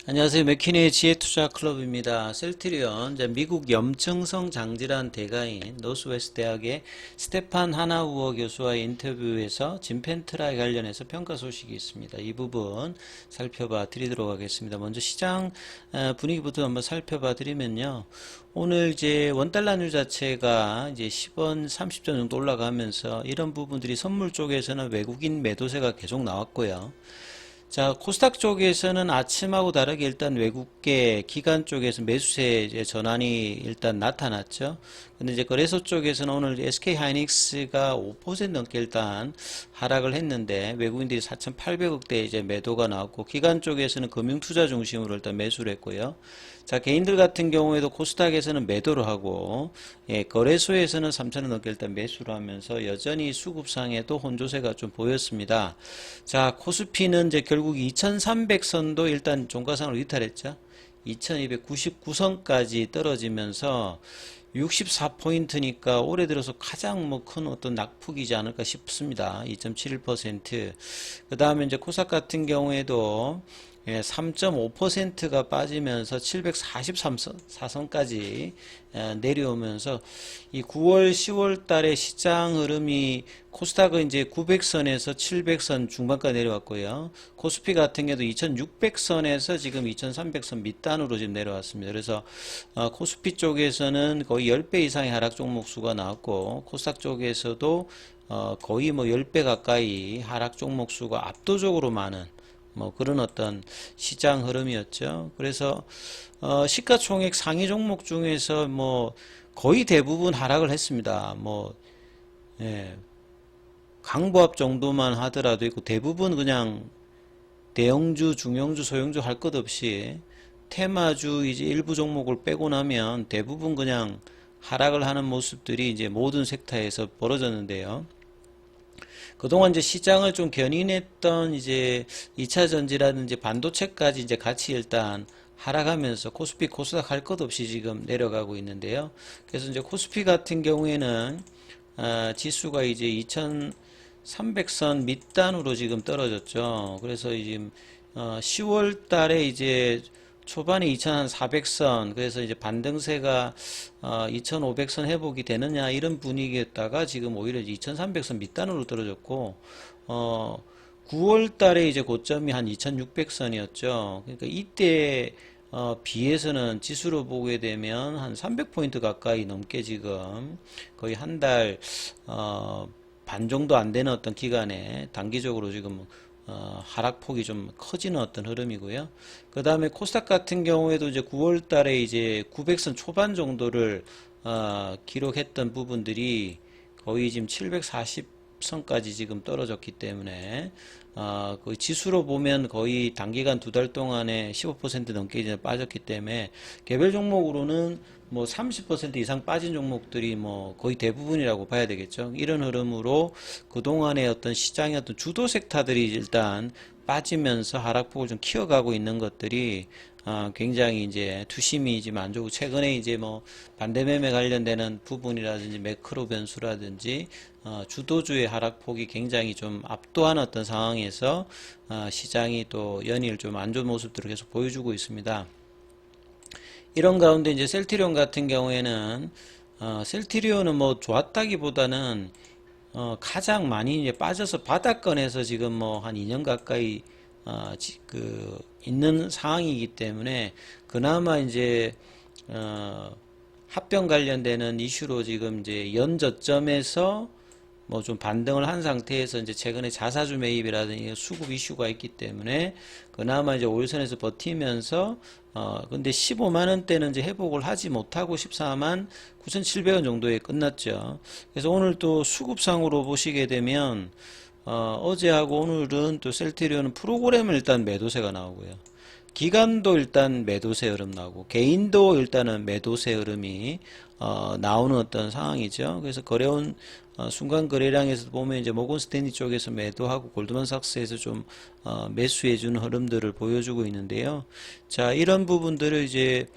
안녕하세요. 맥키니의 지혜투자클럽입니다. 셀트리온, 이제 미국 염증성 장질환 대가인 노스웨스트 대학의 스테판 하나우어 교수와의 인터뷰에서 진펜트라에 관련해서 평가 소식이 있습니다. 이 부분 살펴봐 드리도록 하겠습니다. 먼저 시장 분위기부터 한번 살펴봐 드리면요. 오늘 이제 원달러율 자체가 이제 10원 30전 정도 올라가면서 이런 부분들이 선물 쪽에서는 외국인 매도세가 계속 나왔고요. 자, 코스닥 쪽에서는 아침하고 다르게 일단 외국계 기관 쪽에서 매수세 이제 전환이 일단 나타났죠. 근데 이제 거래소 쪽에서는 오늘 SK 하이닉스가 5% 넘게 일단 하락을 했는데 외국인들이 4,800억대 이제 매도가 나왔고 기관 쪽에서는 금융투자 중심으로 일단 매수를 했고요. 자, 개인들 같은 경우에도 코스닥에서는 매도를 하고, 예, 거래소에서는 3천원 넘게 일단 매수를 하면서 여전히 수급상에도 혼조세가 좀 보였습니다. 자, 코스피는 이제 결국 2300선도 일단 종가상으로 이탈했죠. 2299선까지 떨어지면서 64포인트니까 올해 들어서 가장 뭐 큰 어떤 낙폭이지 않을까 싶습니다. 2.71%. 그 다음에 이제 코스닥 같은 경우에도 3.5%가 빠지면서 743선까지 내려오면서 이 9월, 10월 달에 시장 흐름이 코스닥은 이제 900선에서 700선 중반까지 내려왔고요. 코스피 같은 경우도 2600선에서 지금 2300선 밑단으로 지금 내려왔습니다. 그래서 코스피 쪽에서는 거의 10배 이상의 하락 종목 수가 나왔고 코스닥 쪽에서도 거의 뭐 10배 가까이 하락 종목 수가 압도적으로 많은 뭐 그런 어떤 시장 흐름이었죠. 그래서 시가총액 상위 종목 중에서 뭐 거의 대부분 하락을 했습니다. 뭐 예, 강보합 정도만 하더라도 있고 대부분 그냥 대형주, 중형주, 소형주 할 것 없이 테마주 이제 일부 종목을 빼고 나면 대부분 그냥 하락을 하는 모습들이 이제 모든 섹터에서 벌어졌는데요. 그동안 이제 시장을 좀 견인했던 이제 2차 전지라든지 반도체까지 이제 같이 일단 하락하면서 코스피, 코스닥 할 것 없이 지금 내려가고 있는데요. 그래서 이제 코스피 같은 경우에는 지수가 이제 2300선 밑단으로 지금 떨어졌죠. 그래서 지금 10월 달에 이제 초반에 2400선 그래서 이제 반등세가 2500선 회복이 되느냐 이런 분위기였다가 지금 오히려 2300선 밑단으로 떨어졌고 9월 달에 이제 고점이 한 2600선이었죠. 그러니까 이때 비해서는 지수로 보게 되면 한 300포인트 가까이 넘게 지금 거의 한 달 반 정도 안 되는 어떤 기간에 단기적으로 지금 하락폭이 좀 커지는 어떤 흐름이고요. 그 다음에 코스닥 같은 경우에도 이제 9월 달에 이제 900선 초반 정도를 기록했던 부분들이 거의 지금 740선까지 지금 떨어졌기 때문에 그 지수로 보면 거의 단기간 두 달 동안에 15% 넘게 이제 빠졌기 때문에 개별 종목으로는 뭐 30% 이상 빠진 종목들이 뭐 거의 대부분이라고 봐야 되겠죠. 이런 흐름으로 그동안의 어떤 시장의 어떤 주도 섹터들이 일단 빠지면서 하락폭을 좀 키워가고 있는 것들이 굉장히 이제 투심이 지금 안 좋고 최근에 이제 뭐 반대매매 관련되는 부분이라든지 매크로 변수라든지 주도주의 하락폭이 굉장히 좀 압도한 어떤 상황에서 시장이 또 연일 좀 안 좋은 모습들을 계속 보여주고 있습니다. 이런 가운데 이제 셀트리온 같은 경우에는 셀트리온은 뭐 좋았다기보다는 가장 많이 이제 빠져서 바닥권에서 지금 뭐 한 2년 가까이 있는 상황이기 때문에 그나마 이제 합병 관련되는 이슈로 지금 이제 연저점에서 뭐 좀 반등을 한 상태에서 이제 최근에 자사주 매입이라든지 수급 이슈가 있기 때문에 그나마 이제 5일선에서 버티면서 근데 15만 원대는 이제 회복을 하지 못하고 14만 9,700원 정도에 끝났죠. 그래서 오늘 또 수급상으로 보시게 되면 어제하고 오늘은 또 셀트리온은 프로그램을 일단 매도세가 나오고요. 기관도 일단 매도세 흐름 나오고 개인도 일단은 매도세 흐름이 나오는 어떤 상황이죠. 그래서 거래온 순간 거래량에서 보면 이제 모건 스탠리 쪽에서 매도하고 골드만삭스에서 좀 매수해주는 흐름들을 보여주고 있는데요. 자, 이런 부분들을 이제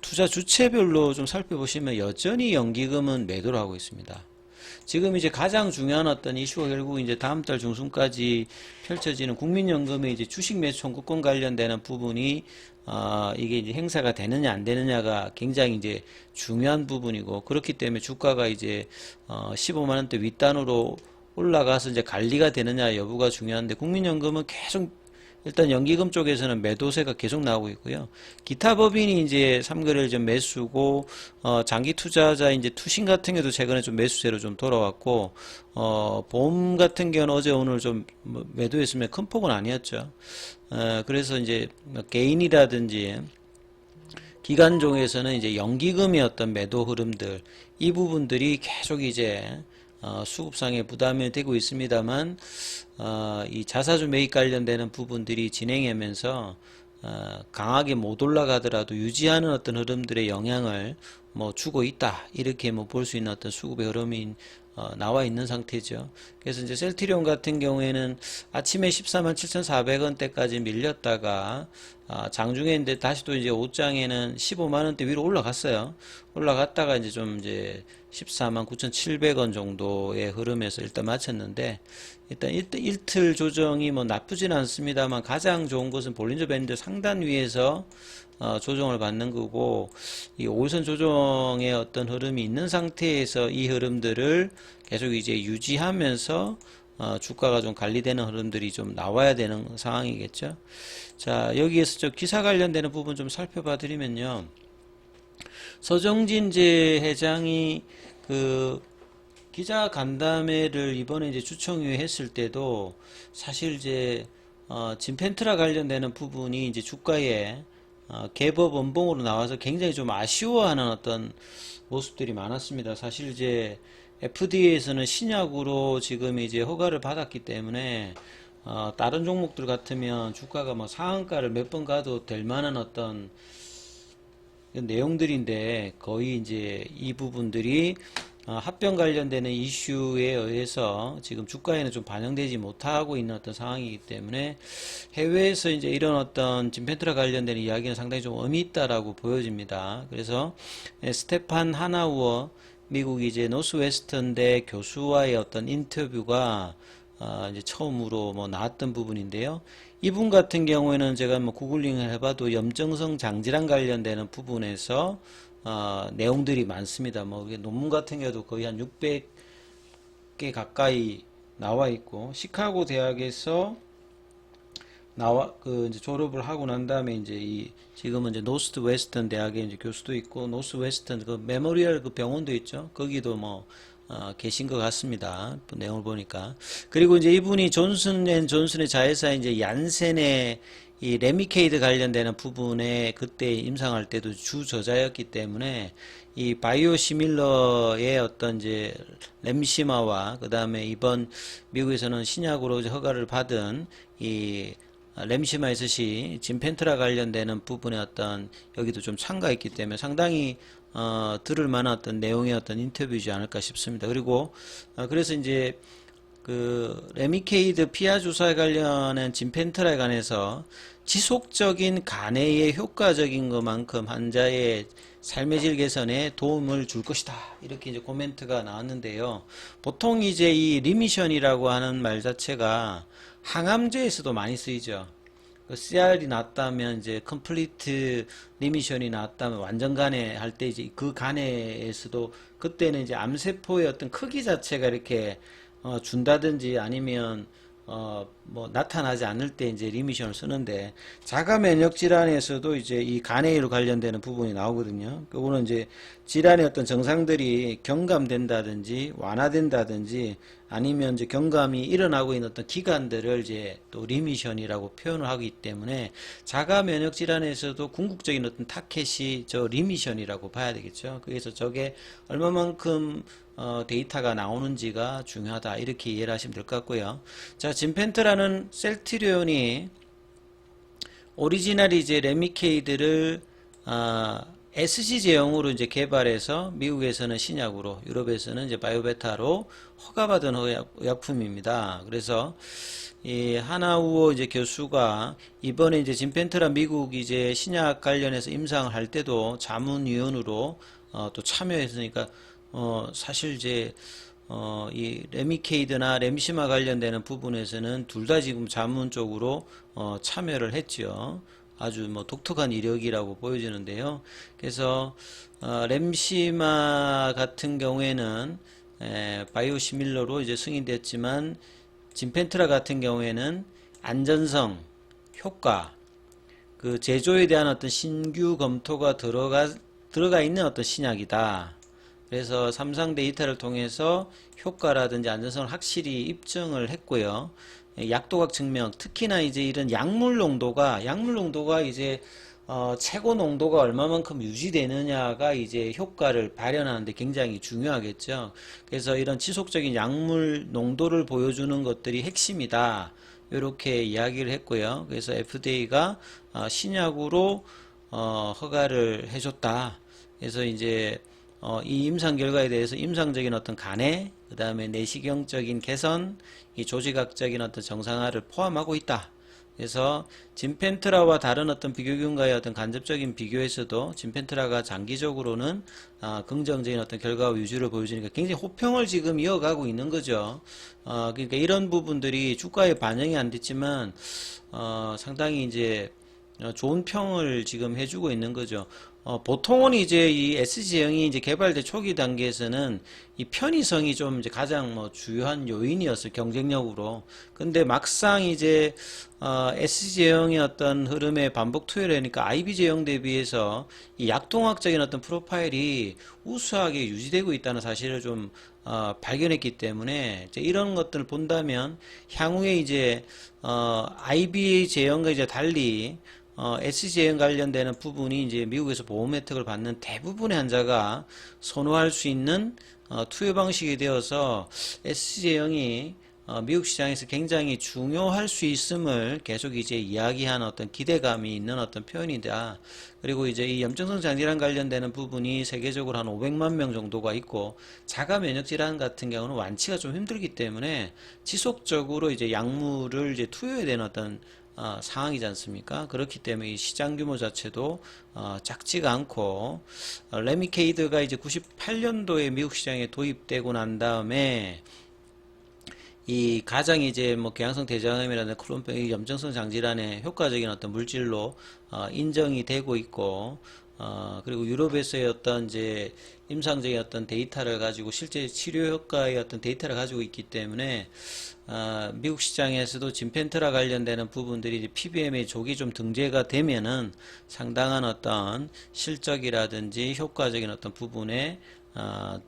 투자 주체별로 좀 살펴보시면 여전히 연기금은 매도를 하고 있습니다. 지금 이제 가장 중요한 어떤 이슈가 결국 이제 다음 달 중순까지 펼쳐지는 국민연금의 이제 주식 매수 청구권 관련되는 부분이 이게 이제 행사가 되느냐 안 되느냐가 굉장히 이제 중요한 부분이고, 그렇기 때문에 주가가 이제 15만 원대 윗단으로 올라가서 이제 관리가 되느냐 여부가 중요한데, 국민연금은 계속 일단 연기금 쪽에서는 매도세가 계속 나오고 있고요. 기타 법인이 이제 3거래일 전 매수고, 장기 투자자 이제 투신 같은 경우도 최근에 좀 매수세로 좀 돌아왔고, 보험 같은 경우는 어제 오늘 좀 매도했으면 큰 폭은 아니었죠. 그래서 이제 개인이라든지 기관종에서는 이제 연기금의 어떤 매도 흐름들, 이 부분들이 계속 이제 수급상의 부담이 되고 있습니다만, 이 자사주 매입 관련되는 부분들이 진행하면서 강하게 못 올라가더라도 유지하는 어떤 흐름들의 영향을 뭐 주고 있다, 이렇게 뭐 볼 수 있는 어떤 수급의 흐름이 나와 있는 상태죠. 그래서 이제 셀트리온 같은 경우에는 아침에 14만 7,400원대까지 밀렸다가 장중에 이제 다시 또 이제 옷장에는 15만 원대 위로 올라갔어요. 올라갔다가 이제 좀 이제 14만 9,700원 정도의 흐름에서 일단 마쳤는데, 일단 일틀 조정이 뭐 나쁘진 않습니다만 가장 좋은 것은 볼린저 밴드 상단 위에서 조정을 받는 거고, 이 5일선 조정의 어떤 흐름이 있는 상태에서 이 흐름들을 계속 이제 유지하면서 주가가 좀 관리되는 흐름들이 좀 나와야 되는 상황이겠죠. 자, 여기에서 저 기사 관련되는 부분 좀 살펴봐 드리면요. 서정진 이제 회장이 그 기자 간담회를 이번에 이제 주총회 했을 때도 사실 이제 진펜트라 관련되는 부분이 이제 주가에 개법 원봉으로 나와서 굉장히 좀 아쉬워하는 어떤 모습들이 많았습니다. 사실 이제 FDA에서는 신약으로 지금 이제 허가를 받았기 때문에 다른 종목들 같으면 주가가 뭐 상한가를 몇 번 가도 될 만한 어떤 내용들인데, 거의 이제 이 부분들이 합병 관련되는 이슈에 의해서 지금 주가에는 좀 반영되지 못하고 있는 어떤 상황이기 때문에, 해외에서 이제 이런 어떤 진펜트라 관련되는 이야기는 상당히 좀 의미 있다라고 보여집니다. 그래서 스테판 하나우어 미국 이제 노스웨스턴대 교수와의 어떤 인터뷰가 이제 처음으로 뭐 나왔던 부분인데요. 이분 같은 경우에는 제가 뭐 구글링을 해봐도 염증성 장질환 관련되는 부분에서 내용들이 많습니다. 뭐 논문 같은 경우도 거의 한 600개 가까이 나와 있고, 시카고 대학에서 이제 졸업을 하고 난 다음에 이제 지금은 이제 노스 웨스턴 대학에 이제 교수도 있고, 노스 웨스턴 그 메모리얼 그 병원도 있죠. 거기도 뭐 계신 것 같습니다. 내용을 보니까. 그리고 이제 이분이 존슨앤존슨의 자회사 이제 얀센의 이 레미케이드 관련되는 부분에 그때 임상할 때도 주 저자였기 때문에, 이 바이오시밀러의 어떤 이제 렘시마와 그 다음에 이번 미국에서는 신약으로 허가를 받은 이 렘시마에서시 진펜트라 관련되는 부분의 어떤 여기도 좀 참가했기 때문에 상당히 들을 만한 어떤 내용의 어떤 인터뷰이지 않을까 싶습니다. 그리고 그래서 이제 그 레미케이드 피하 주사에 관련한 진펜트라에 관해서 지속적인 간해에 효과적인 것만큼 환자의 삶의 질 개선에 도움을 줄 것이다, 이렇게 이제 코멘트가 나왔는데요. 보통 이제 이 리미션이라고 하는 말 자체가 항암제에서도 많이 쓰이죠. 그 CR이 났다면 이제 컴플리트 리미션이 났다면 완전 간해 할 때 이제 그 간해에서도 그때는 이제 암세포의 어떤 크기 자체가 이렇게 준다든지 아니면 뭐 나타나지 않을 때 이제 리미션을 쓰는데, 자가 면역 질환에서도 이제 이 간해로 관련되는 부분이 나오거든요. 그거는 이제 질환의 어떤 증상들이 경감된다든지 완화된다든지 아니면 이제 경감이 일어나고 있는 어떤 기간들을 이제 또 리미션이라고 표현을 하기 때문에, 자가 면역 질환에서도 궁극적인 어떤 타켓이 저 리미션이라고 봐야 되겠죠. 그래서 저게 얼마만큼 데이터가 나오는지가 중요하다, 이렇게 이해를 하시면 될 것 같고요. 자, 진펜트라는 셀트리온이 오리지널 이제 레미케이드를 SC 제형으로 이제 개발해서 미국에서는 신약으로, 유럽에서는 이제 바이오베타로 허가받은 의약품입니다. 그래서 이 하나우어 이제 교수가 이번에 이제 진펜트라 미국 이제 신약 관련해서 임상을 할 때도 자문위원으로 또 참여했으니까 사실 이제 이 레미케이드나 램시마 관련되는 부분에서는 둘 다 지금 자문 쪽으로 참여를 했죠. 아주 뭐 독특한 이력이라고 보여지는데요. 그래서 램시마 같은 경우에는 바이오시밀러로 이제 승인됐지만 진펜트라 같은 경우에는 안전성, 효과, 그 제조에 대한 어떤 신규 검토가 들어가 있는 어떤 신약이다. 그래서 삼상 데이터를 통해서 효과라든지 안전성을 확실히 입증을 했고요. 약도각 증명, 특히나 이제 이런 약물 농도가 이제 최고 농도가 얼마만큼 유지되느냐가 이제 효과를 발현하는데 굉장히 중요하겠죠. 그래서 이런 지속적인 약물 농도를 보여주는 것들이 핵심이다. 이렇게 이야기를 했고요. 그래서 FDA가 신약으로 허가를 해줬다. 그래서 이제 이 임상 결과에 대해서 임상적인 어떤 간해, 그 다음에 내시경적인 개선, 이 조직학적인 어떤 정상화를 포함하고 있다. 그래서 진펜트라와 다른 어떤 비교균과의 어떤 간접적인 비교에서도 진펜트라가 장기적으로는 긍정적인 어떤 결과와 유지를 보여주니까 굉장히 호평을 지금 이어가고 있는 거죠. 그러니까 이런 부분들이 주가에 반영이 안 됐지만 상당히 이제 좋은 평을 지금 해주고 있는 거죠. 보통은 이제 이 SG형이 이제 개발대 초기 단계에서는 이 편의성이 좀 이제 가장 뭐 주요한 요인이었어요. 경쟁력으로. 근데 막상 이제, SG형의 어떤 흐름에 반복 투여를 하니까 IB제형 대비해서 이 약동학적인 어떤 프로파일이 우수하게 유지되고 있다는 사실을 좀, 발견했기 때문에 이제 이런 것들을 본다면 향후에 이제, IB제형과 이제 달리 SGM 관련되는 부분이 이제 미국에서 보험 혜택을 받는 대부분의 환자가 선호할 수 있는 투여 방식이 되어서 SGM이 미국 시장에서 굉장히 중요할 수 있음을 계속 이제 이야기한 어떤 기대감이 있는 어떤 표현이다. 그리고 이제 이 염증성 장질환 관련되는 부분이 세계적으로 한 500만 명 정도가 있고 자가 면역 질환 같은 경우는 완치가 좀 힘들기 때문에 지속적으로 이제 약물을 이제 투여해야 되는 어떤 상황이지 않습니까? 그렇기 때문에 이 시장 규모 자체도 작지가 않고 레미케이드가 이제 98년도에 미국 시장에 도입되고 난 다음에 이 가장 이제 뭐 궤양성 대장암이라는 크론병 염증성 장질환의 효과적인 어떤 물질로 인정이 되고 있고 그리고 유럽에서의 어떤 이제 임상적인 어떤 데이터를 가지고 실제 치료 효과의 어떤 데이터를 가지고 있기 때문에 미국 시장에서도 진펜트라 관련되는 부분들이 PBM의 족이 좀 등재가 되면은 상당한 어떤 실적이라든지 효과적인 어떤 부분에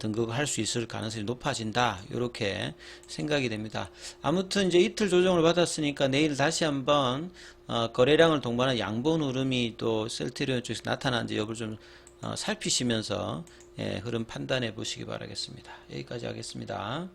등극을 할 수 있을 가능성이 높아진다. 이렇게 생각이 됩니다. 아무튼 이제 이틀 조정을 받았으니까 내일 다시 한번 거래량을 동반한 양본 흐름이 또 셀트리온 쪽에서 나타나는지 여부를 좀 살피시면서 흐름 판단해 보시기 바라겠습니다. 여기까지 하겠습니다.